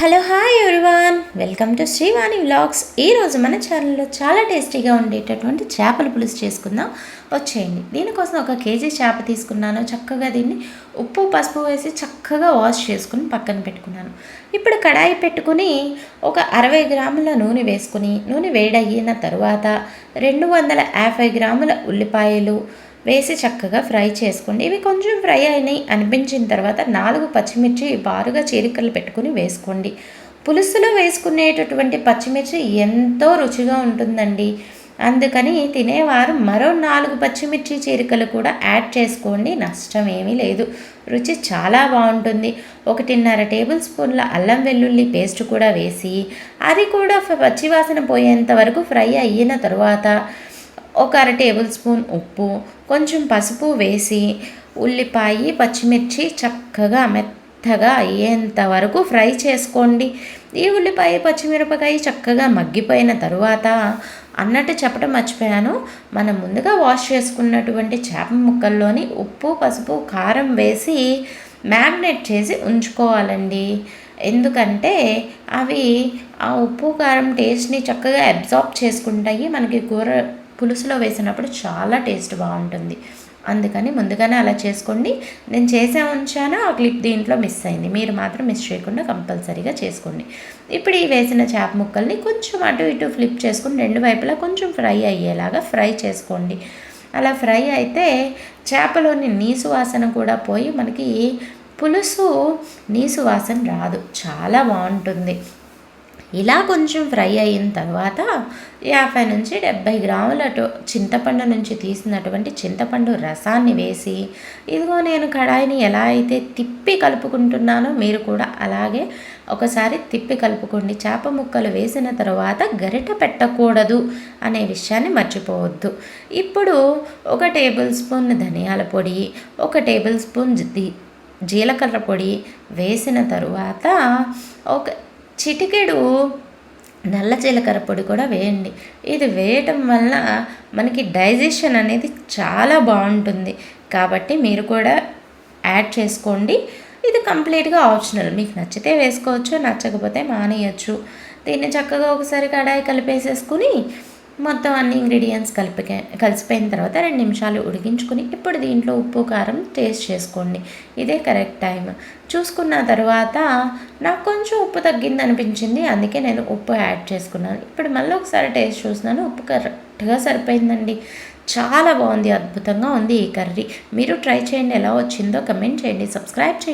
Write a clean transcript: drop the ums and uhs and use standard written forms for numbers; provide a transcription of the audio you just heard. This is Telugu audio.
Hello hi everyone, welcome to Srivani vlogs. ఈరోజు మన ఛానల్లో చాలా టేస్టీగా ఉండేటటువంటి చేపల పులుసు చేసుకుందాం. వచ్చేయండి. దీనికోసం 1 కేజీ చేప తీసుకున్నాను. చక్కగా దీన్ని ఉప్పు పసుపు వేసి చక్కగా వాష్ చేసుకుని పక్కన పెట్టుకున్నాను. ఇప్పుడు కడాయి పెట్టుకుని ఒక 60 గ్రాముల నూనె వేసుకుని నూనె వేడయిన తర్వాత 250 గ్రాముల ఉల్లిపాయలు వేసి చక్కగా ఫ్రై చేసుకోండి. ఇవి కొంచెం ఫ్రై అయినాయి అనిపించిన తర్వాత 4 పచ్చిమిర్చి బారుగా చీరికలు పెట్టుకుని వేసుకోండి. పులుసులో వేసుకునేటటువంటి పచ్చిమిర్చి ఎంతో రుచిగా ఉంటుందండి. అందుకని తినేవారు మరో 4 పచ్చిమిర్చి చీరికలు కూడా యాడ్ చేసుకోండి. నష్టం ఏమీ లేదు. రుచి చాలా బాగుంటుంది. 1.5 టేబుల్ స్పూన్ల అల్లం వెల్లుల్లి పేస్ట్ కూడా వేసి అది కూడా పచ్చివాసన పోయేంత వరకు ఫ్రై అయిన తర్వాత 1/2 టేబుల్ స్పూన్ ఉప్పు, కొంచెం పసుపు వేసి ఉల్లిపాయ పచ్చిమిర్చి చక్కగా మెత్తగా అయ్యేంత వరకు ఫ్రై చేసుకోండి. ఈ ఉల్లిపాయ పచ్చిమిరపకాయ చక్కగా మగ్గిపోయిన తరువాత అన్నట్టు చెప్పడం మర్చిపోయాను, మనం ముందుగా వాష్ చేసుకున్నటువంటి చేప ముక్కల్లోని ఉప్పు పసుపు కారం వేసి మ్యాగ్నేట్ చేసి ఉంచుకోవాలండి. ఎందుకంటే అవి ఆ ఉప్పు కారం టేస్ట్ని చక్కగా అబ్జార్బ్ చేసుకుంటాయి. మనకి కూర పులుసులో వేసినప్పుడు చాలా టేస్ట్ బాగుంటుంది. అందుకని ముందుగానే అలా చేసుకోండి. నేను చేసే ఉంచాను, ఆ క్లిప్ దీంట్లో మిస్ అయింది. మీరు మాత్రం మిస్ చేయకుండా కంపల్సరీగా చేసుకోండి. ఇప్పుడు ఈ వేసిన చేప ముక్కల్ని కొంచెం అటు ఇటు ఫ్లిప్ చేసుకుని 2 వైపులా కొంచెం ఫ్రై అయ్యేలాగా ఫ్రై చేసుకోండి. అలా ఫ్రై అయితే చేపలోని నీసు వాసన కూడా పోయి మనకి పులుసు నీసు వాసన రాదు, చాలా బాగుంటుంది. ఇలా కొంచెం ఫ్రై అయిన తర్వాత 50 నుంచి 70 గ్రాముల చింతపండు నుంచి తీసినటువంటి చింతపండు రసాన్ని వేసి, ఇదిగో నేను కడాయిని ఎలా అయితే తిప్పి కలుపుకుంటున్నానో మీరు కూడా అలాగే ఒకసారి తిప్పి కలుపుకోండి. చేప ముక్కలు వేసిన తర్వాత గరిట పెట్టకూడదు అనే విషయాన్ని మర్చిపోవద్దు. ఇప్పుడు 1 టేబుల్ స్పూన్ ధనియాల పొడి, 1 టేబుల్ స్పూన్ జీలకర్ర పొడి వేసిన తరువాత ఒక చిటికెడు నల్ల జీలకర్ర పొడి కూడా వేయండి. ఇది వేయటం వల్ల మనకి డైజెషన్ అనేది చాలా బాగుంటుంది. కాబట్టి మీరు కూడా యాడ్ చేసుకోండి. ఇది కంప్లీట్గా ఆప్షనల్, మీకు నచ్చితే వేసుకోవచ్చు, నచ్చకపోతే మానేయచ్చు. దీన్ని చక్కగా ఒకసారి కడాయి కలిపేసేసుకుని మొత్తం అన్ని ఇంగ్రీడియంట్స్ కలిసిపోయిన తర్వాత 2 నిమిషాలు ఉడికించుకుని ఇప్పుడు దీంట్లో ఉప్పు కారం టేస్ట్ చేసుకోండి. ఇదే కరెక్ట్ టైం. చూసుకున్న తర్వాత నాకు కొంచెం ఉప్పు తగ్గింది అనిపించింది, అందుకే నేను ఉప్పు యాడ్ చేసుకున్నాను. ఇప్పుడు మళ్ళీ ఒకసారి టేస్ట్ చూస్తున్నాను, ఉప్పు కరెక్ట్గా సరిపోయిందండి. చాలా బాగుంది, అద్భుతంగా ఉంది ఈ కర్రీ. మీరు ట్రై చేయండి, ఎలా వచ్చిందో కమెంట్ చేయండి, సబ్స్క్రైబ్ చేయండి.